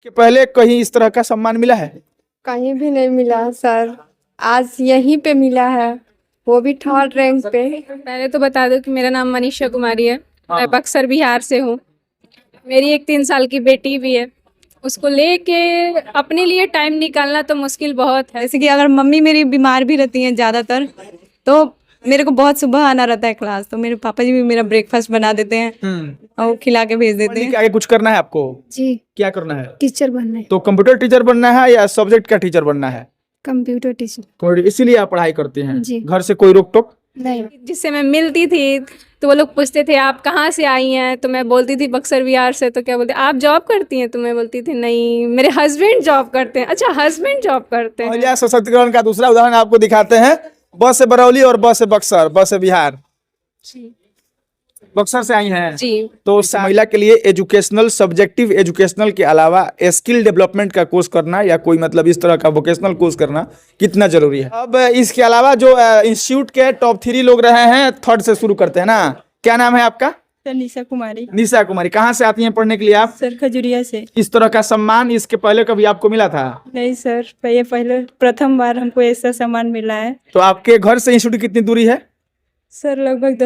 कि पहले कहीं इस तरह का सम्मान मिला है? कहीं भी नहीं मिला सर, आज यहीं पे मिला है, वो भी थर्ड रैंक पे। पहले तो बता दो कि मेरा नाम मनीषा कुमारी है। मैं बक्सर बिहार से हूँ। मेरी एक 3 साल की बेटी भी है। उसको लेके अपने लिए टाइम निकालना तो मुश्किल बहुत है। जैसे कि अगर मम्मी मेरी बीमार भी रहती हैं ज़्यादातर, तो मेरे को बहुत सुबह आना रहता है क्लास, तो मेरे पापा जी भी मेरा ब्रेकफास्ट बना देते हैं और वो खिला के भेज देते हैं। आगे कुछ करना है आपको? जी, क्या करना है? टीचर बनना है। तो कंप्यूटर टीचर बनना है या सब्जेक्ट का टीचर बनना है? Computer teacher. तो इसीलिए आप पढ़ाई करते हैं? जी। घर से कोई रोक टोक? नहीं। जिससे मैं मिलती थी तो वो लोग पूछते थे आप कहाँ से आई हैं, तो मैं बोलती थी बक्सर बिहार से। तो क्या बोलते आप जॉब करती हैं? तो मैं बोलती थी नहीं, मेरे हस्बैंड जॉब करते हैं। अच्छा, हस्बैंड जॉब करते हैं। महिला सशक्तिकरण का दूसरा उदाहरण आपको दिखाते हैं। बस से बरौली और बस से बक्सर, बस से बिहार। बक्सर से आई हैं जी। तो महिला के लिए एजुकेशनल, सब्जेक्टिव एजुकेशनल के अलावा स्किल डेवलपमेंट का कोर्स करना या कोई मतलब इस तरह का वोकेशनल कोर्स करना कितना जरूरी है? अब इसके अलावा जो इंस्टीट्यूट के टॉप 3 लोग रहे हैं, थर्ड से शुरू करते हैं ना। क्या नाम है आपका? निशा कुमारी। निशा कुमारी। कहाँ से आती हैं पढ़ने के लिए आप? सर खजुरिया से। इस तरह का सम्मान इसके पहले कभी आपको मिला था? नहीं सर, ये पहले प्रथम बार हमको ऐसा सम्मान मिला है। तो आपके घर से इंस्टीट्यूट कितनी दूरी है? सर लगभग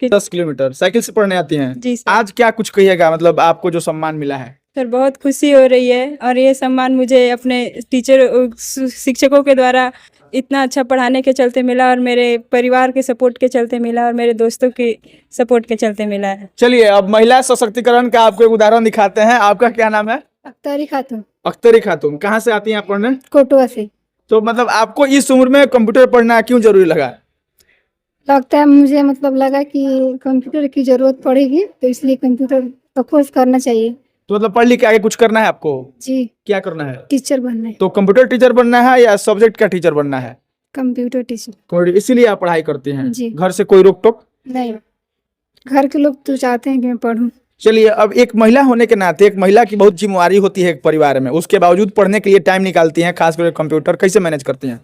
10 किलोमीटर। साइकिल से पढ़ने आती हैं? जी सर। आज क्या कुछ कहिएगा, मतलब आपको जो सम्मान मिला है? सर बहुत खुशी हो रही है, और ये सम्मान मुझे अपने टीचर शिक्षकों के द्वारा इतना अच्छा पढ़ाने के चलते मिला, और मेरे परिवार के सपोर्ट के चलते मिला, और मेरे दोस्तों के सपोर्ट के चलते मिला है। चलिए अब महिला सशक्तिकरण का आपको एक उदाहरण दिखाते हैं। आपका क्या नाम है? अख्तरी खातून। अख्तरी खातून। कहाँ से आती हैं आप पढ़ने? कोटवा से। तो मतलब आपको इस उम्र में कंप्यूटर पढ़ना क्यों जरूरी लगा? लगता है मुझे, मतलब लगा कि कंप्यूटर की जरूरत पड़ेगी, तो इसलिए कंप्यूटर का कोर्स करना चाहिए। तो मतलब पढ़ लिख के आगे कुछ करना है आपको? जी। क्या करना है? टीचर बनना है। तो कंप्यूटर टीचर बनना है या सब्जेक्ट का टीचर बनना है? Computer teacher. तो इसीलिए आप पढ़ाई करते हैं? जी। घर से कोई रोक टोक? नहीं, घर के लोग तो चाहते हैं कि मैं पढूं। चलिए अब एक महिला होने के नाते, एक महिला की बहुत जिम्मेवारी होती है एक परिवार में, उसके बावजूद पढ़ने के लिए टाइम निकालती हैं, खासकर कंप्यूटर कैसे मैनेज करती हैं?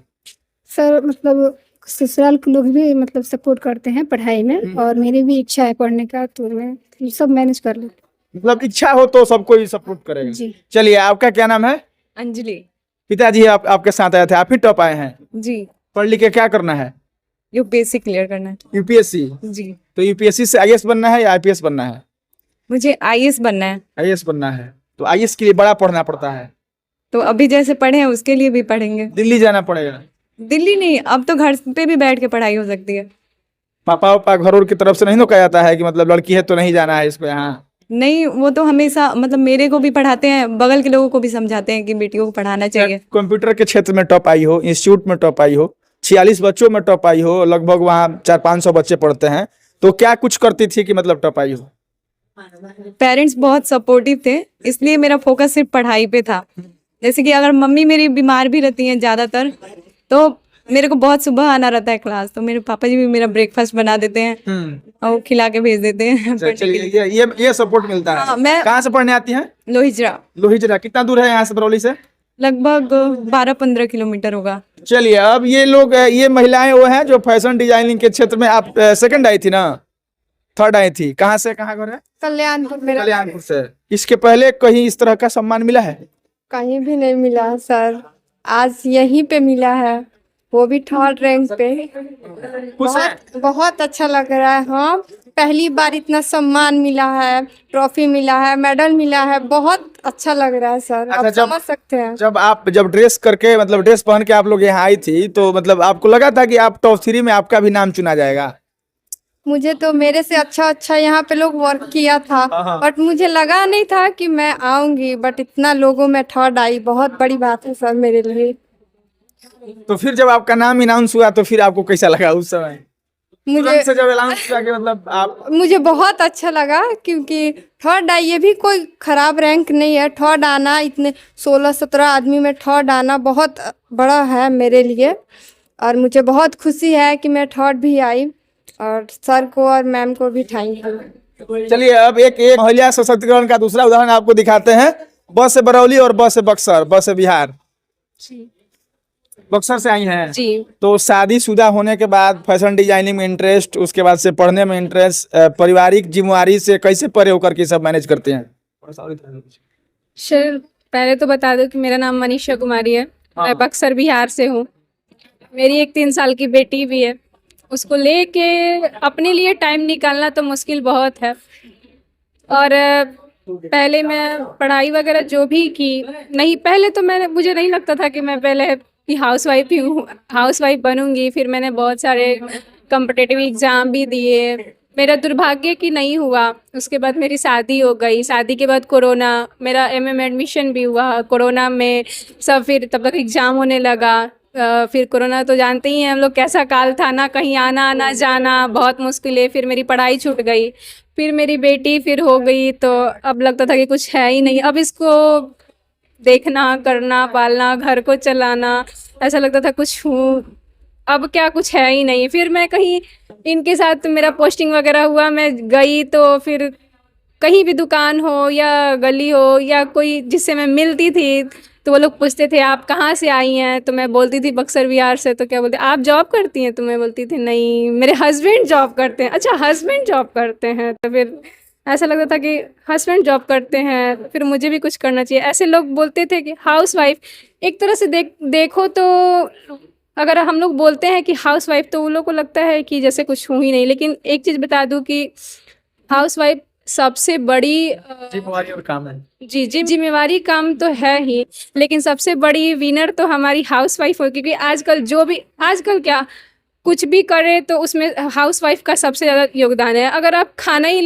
सर मतलब ससुराल के लोग भी मतलब सपोर्ट करते हैं पढ़ाई में, और मेरी भी इच्छा है पढ़ने का, तो मैं सब मैनेज कर लेती मतलब इच्छा हो तो सबको ही सपोर्ट करेगा। जी। चलिए आपका क्या नाम है? अंजलि। पिताजी आपके साथ आए थे, आप ही टॉप आए हैं? जी। पढ़ लिख के क्या करना है? यूपीएससी क्लियर करना है। यूपीएससी। जी। तो यूपीएससी से आईएएस बनना है या आईपीएस बनना है? मुझे आईएएस बनना है। आईएएस बनना है। तो आईएएस के लिए बड़ा पढ़ना पड़ता है? तो अभी जैसे पढ़े हैं उसके लिए भी पढ़ेंगे। दिल्ली जाना पड़ेगा? दिल्ली नहीं, अब तो घर पे भी बैठ के पढ़ाई हो सकती है। पापा घरों की तरफ से नहीं तो कहा जाता है कि मतलब लड़की है तो नहीं जाना है इसको यहाँ? नहीं, वो तो हमेशा मतलब मेरे को भी पढ़ाते हैं, बगल के लोगों को भी समझाते हैं कि बेटियों को पढ़ाना चाहिए। कंप्यूटर के क्षेत्र में टॉप आई हो, इंस्टीट्यूट में टॉप आई हो, 46 बच्चों में टॉप आई हो, लगभग वहाँ 400-500 बच्चे पढ़ते हैं, तो क्या कुछ करती थी कि मतलब टॉप आई हो? पेरेंट्स बहुत सपोर्टिव थे, इसलिए मेरा फोकस सिर्फ पढ़ाई पे था। जैसे कि अगर मम्मी मेरी बीमार भी रहती हैं ज़्यादातर, तो मेरे को बहुत सुबह आना रहता है क्लास, तो मेरे पापा जी भी मेरा ब्रेकफास्ट बना देते हैं और वो खिला के भेज देते हैं। चलिए ये सपोर्ट मिलता है। हाँ, मैं कहाँ से पढ़ने आती हैं? लोहिजरा। लोहिजरा। कितना दूर है यहाँ से बरौली से? लगभग 12-15 किलोमीटर होगा। चलिए अब ये लोग, ये महिलाएं वो हैं जो फैशन डिजाइनिंग के क्षेत्र में, आप सेकंड आई थी ना, थर्ड आई थी। कहाँ से, कहाँ घर है? कल्याणपुर। मेरा कल्याणपुर से। इसके पहले कहीं इस तरह का सम्मान मिला है? कहीं भी नहीं मिला सर, आज यहीं पे मिला है, वो भी थर्ड रैंक पे। खुश है? बहुत अच्छा लग रहा है। हाँ, पहली बार इतना सम्मान मिला है, ट्रॉफी मिला है, मेडल मिला है, बहुत अच्छा लग रहा है सर। आप अच्छा, समझ सकते हैं। जब ड्रेस करके, मतलब ड्रेस पहन के आप लोग यहाँ आई थी, तो मतलब आपको लगा था कि आप टॉप 3 में आपका भी नाम चुना जाएगा? मुझे तो मेरे से अच्छा यहाँ पे लोग वर्क किया था, बट मुझे लगा नहीं था कि मैं आऊंगी, बट इतना लोगों में थर्ड आई, बहुत बड़ी बात है सर मेरे लिए। तो फिर जब आपका नाम अनाउंस हुआ तो फिर आपको कैसा लगा उस समय? तुरंत से जब अनाउंस हुआ कि मतलब आप, मुझे बहुत अच्छा लगा, क्योंकि थर्ड आई ये भी कोई खराब रैंक नहीं है। थर्ड आना, इतने 16-17 आदमी में थर्ड आना बहुत बड़ा है मेरे लिए, और मुझे बहुत खुशी है कि मैं थर्ड भी आई, और सर को और मैम को भी थैंक यू। चलिए अब एक महिला सशक्तिकरण का दूसरा उदाहरण आपको दिखाते हैं। बस से बरौली और बस से बक्सर, बस से बिहार। बक्सर से आई हैं जी। तो शादीशुदा होने के बाद फैशन डिजाइनिंग में इंटरेस्ट, उसके बाद से पढ़ने में इंटरेस्ट, पारिवारिक जिम्मेवारी से कैसे परे होकर के सब मैनेज करते हैं? सर पहले तो बता दूं कि मेरा नाम मनीषा कुमारी है। मैं बक्सर बिहार से हूँ। मेरी एक 3 साल की बेटी भी है। उसको लेके अपने लिए टाइम निकालना तो मुश्किल बहुत है। और पहले मैं पढ़ाई वगैरह जो भी की नहीं, पहले तो मुझे नहीं लगता था कि मैं पहले कि हाउसवाइफ ही हूँ, हाउसवाइफ बनूंगी। फिर मैंने बहुत सारे कॉम्पिटिटिव एग्ज़ाम भी दिए। मेरा दुर्भाग्य कि नहीं हुआ। उसके बाद मेरी शादी हो गई। शादी के बाद कोरोना, मेरा एमए में एडमिशन भी हुआ। कोरोना में सब, फिर तब तक एग्ज़ाम होने लगा। फिर कोरोना तो जानते ही हैं हम लोग कैसा काल था, ना कहीं आना ना जाना, बहुत मुश्किल है। फिर मेरी पढ़ाई छूट गई। फिर मेरी बेटी फिर हो गई, तो अब लगता था कि कुछ है ही नहीं। अब इसको देखना, करना, पालना, घर को चलाना, ऐसा लगता था कुछ हूँ, अब क्या कुछ है ही नहीं। फिर मैं कहीं इनके साथ मेरा पोस्टिंग वगैरह हुआ, मैं गई तो फिर कहीं भी दुकान हो या गली हो या कोई जिससे मैं मिलती थी, तो वो लोग पूछते थे आप कहाँ से आई हैं, तो मैं बोलती थी बक्सर बिहार से। तो क्या बोलते, आप जॉब करती हैं? तो मैं बोलती थी नहीं, मेरे हस्बैंड जॉब करते हैं। अच्छा, हस्बैंड जॉब करते हैं। तो फिर ऐसा लगता था कि हस्बैंड जॉब करते हैं, फिर मुझे भी कुछ करना चाहिए। ऐसे लोग बोलते थे कि हाउसवाइफ, एक तरह से देखो तो अगर हम लोग बोलते हैं कि हाउसवाइफ, तो उन लोगों को लगता है कि जैसे कुछ हूँ ही नहीं। लेकिन एक चीज़ बता दूँ कि हाउसवाइफ सबसे बड़ी जिम्मेवारी और काम है। जी जिम्मेवारी काम तो है ही, लेकिन सबसे बड़ी विनर तो हमारी हाउसवाइफ हो। क्योंकि आजकल क्या कुछ भी करे तो उसमें हाउसवाइफ का सबसे ज़्यादा योगदान है। अगर आप खाना ही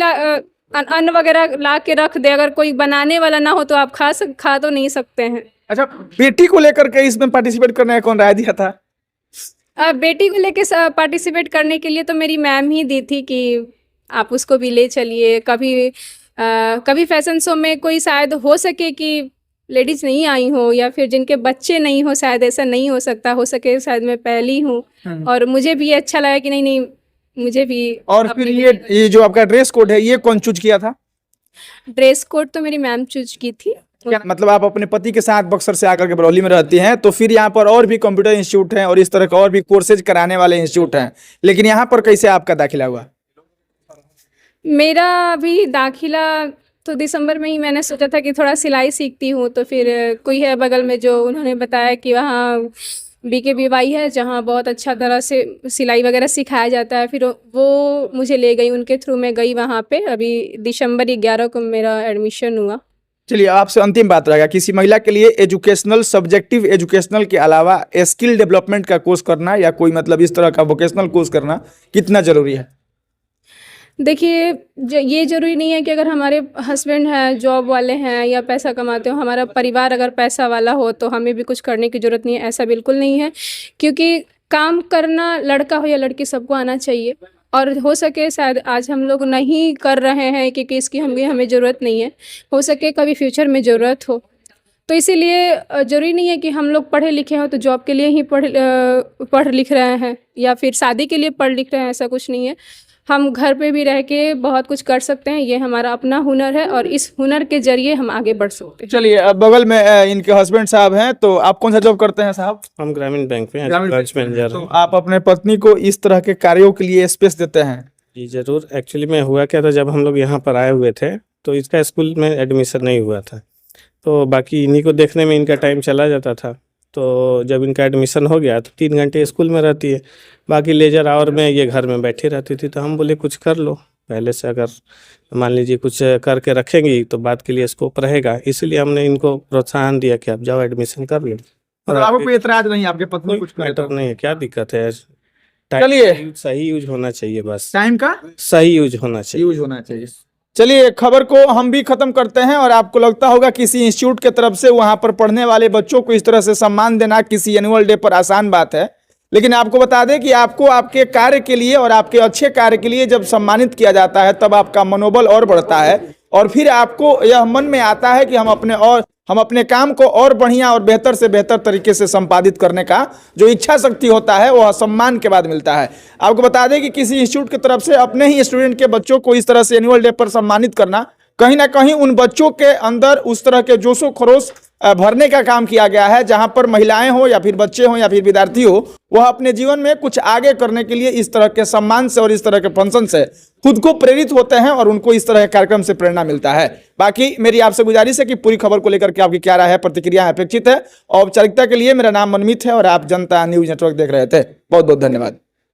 अन्न वगैरह ला के रख दे, अगर कोई बनाने वाला ना हो तो आप खा तो नहीं सकते हैं। अच्छा, बेटी को लेकर के इसमें पार्टिसिपेट करने का कौन राय दिया था? बेटी को लेके पार्टिसिपेट करने के लिए तो मेरी मैम ही दी थी कि आप उसको भी ले चलिए। कभी फैशन शो में कोई शायद हो सके कि लेडीज़ नहीं आई हो, या फिर जिनके बच्चे नहीं हो, शायद ऐसा नहीं हो सकता, हो सके शायद मैं पहली हूँ। और मुझे भी अच्छा लगा कि नहीं मुझे भी। और फिर ये जो आपका ड्रेस कोड है, ये कौन चूज किया था? ड्रेस कोड तो मेरी मैम चूज की थी। क्या मतलब आप अपने पति के साथ बक्सर से आकर के बरौली में रहती हैं, तो फिर यहाँ पर और भी कंप्यूटर इंस्टीट्यूट हैं और इस तरह का और भी कोर्सेज कराने वाले इंस्टीट्यूट हैं, लेकिन यहाँ पर कैसे आपका दाखिला हुआ? मेरा अभी दाखिला तो दिसंबर में ही, मैंने सोचा था कि थोड़ा सिलाई सीखती हूँ, तो फिर कोई है बगल में जो उन्होंने बताया कि वहाँ BKBY है जहाँ बहुत अच्छा तरह से सिलाई वगैरह सिखाया जाता है। फिर वो मुझे ले गई, उनके थ्रू मैं गई वहाँ पे। अभी दिसंबर 11 को मेरा एडमिशन हुआ। चलिए, आपसे अंतिम बात रहेगा, किसी महिला के लिए एजुकेशनल, सब्जेक्टिव एजुकेशनल के अलावा स्किल डेवलपमेंट का कोर्स करना या कोई मतलब इस तरह का वोकेशनल कोर्स करना कितना जरूरी है? देखिए, ये ज़रूरी नहीं है कि अगर हमारे हस्बैंड हैं, जॉब वाले हैं या पैसा कमाते हो, हमारा परिवार अगर पैसा वाला हो तो हमें भी कुछ करने की ज़रूरत नहीं है। ऐसा बिल्कुल नहीं है, क्योंकि काम करना लड़का हो या लड़की सबको आना चाहिए। और हो सके शायद आज हम लोग नहीं कर रहे हैं क्योंकि इसकी हमें ज़रूरत नहीं है, हो सके कभी फ्यूचर में ज़रूरत हो। तो इसीलिए ज़रूरी नहीं है कि हम लोग पढ़े लिखे हो तो जॉब के लिए ही पढ़ लिख रहे हैं या फिर शादी के लिए पढ़ लिख रहे हैं, ऐसा कुछ नहीं है। हम घर पे भी रह के बहुत कुछ कर सकते हैं। ये हमारा अपना हुनर है और इस हुनर के जरिए हम आगे बढ़ सकते हैं। चलिए, अब बगल में इनके हस्बैंड साहब हैं, तो आप कौन सा जॉब करते हैं साहब? हम ग्रामीण बैंक में ग्रामीण ब्रांच मैनेजर तो हैं। आप अपने पत्नी को इस तरह के कार्यों के लिए स्पेस देते हैं? जी ज़रूर। एक्चुअली में हुआ क्या था, जब हम लोग यहाँ पर आए हुए थे तो इसका स्कूल में एडमिशन नहीं हुआ था, तो बाकी इन्हीं को देखने में इनका टाइम चला जाता था। तो जब इनका एडमिशन हो गया तो 3 घंटे स्कूल में रहती है, बाकी लेजर आवर में ये घर में बैठी रहती थी। तो हम बोले कुछ कर लो पहले से, अगर मान लीजिए कुछ करके रखेंगी तो बात के लिए स्कोप रहेगा। इसलिए हमने इनको प्रोत्साहन दिया कि आप जाओ एडमिशन कर लो। और आपको कोई एतराज नहीं, आपके पत्नी कोई कुछ करे मैटर तो? नहीं है, क्या दिक्कत है। चलिए। टाइम सही यूज होना चाहिए, बस टाइम का सही यूज होना चाहिए। यूज होना चाहिए। चलिए, खबर को हम भी खत्म करते हैं। और आपको लगता होगा किसी इंस्टीट्यूट के तरफ से वहां पर पढ़ने वाले बच्चों को इस तरह से सम्मान देना किसी एनुअल डे पर आसान बात है, लेकिन आपको बता दें कि आपको आपके कार्य के लिए और आपके अच्छे कार्य के लिए जब सम्मानित किया जाता है तब आपका मनोबल और बढ़ता है और फिर आपको यह मन में आता है कि हम अपने काम को और बढ़िया और बेहतर से बेहतर तरीके से संपादित करने का जो इच्छा शक्ति होता है वह सम्मान के बाद मिलता है। आपको बता दें कि किसी इंस्टीट्यूट की तरफ से अपने ही स्टूडेंट के बच्चों को इस तरह से एनुअल डे पर सम्मानित करना कहीं ना कहीं उन बच्चों के अंदर उस तरह के जोशो खरोश भरने का काम किया गया है, जहां पर महिलाएं हो या फिर बच्चे हो या फिर विद्यार्थी हो, वह अपने जीवन में कुछ आगे करने के लिए इस तरह के सम्मान से और इस तरह के फंक्शन से खुद को प्रेरित होते हैं और उनको इस तरह के कार्यक्रम से प्रेरणा मिलता है। बाकी मेरी आपसे गुजारिश है कि पूरी खबर को लेकर के आपकी क्या राय है, प्रतिक्रिया अपेक्षित है। औपचारिकता के लिए मेरा नाम मनमीत है और आप जनता न्यूज नेटवर्क देख रहे थे। बहुत बहुत धन्यवाद।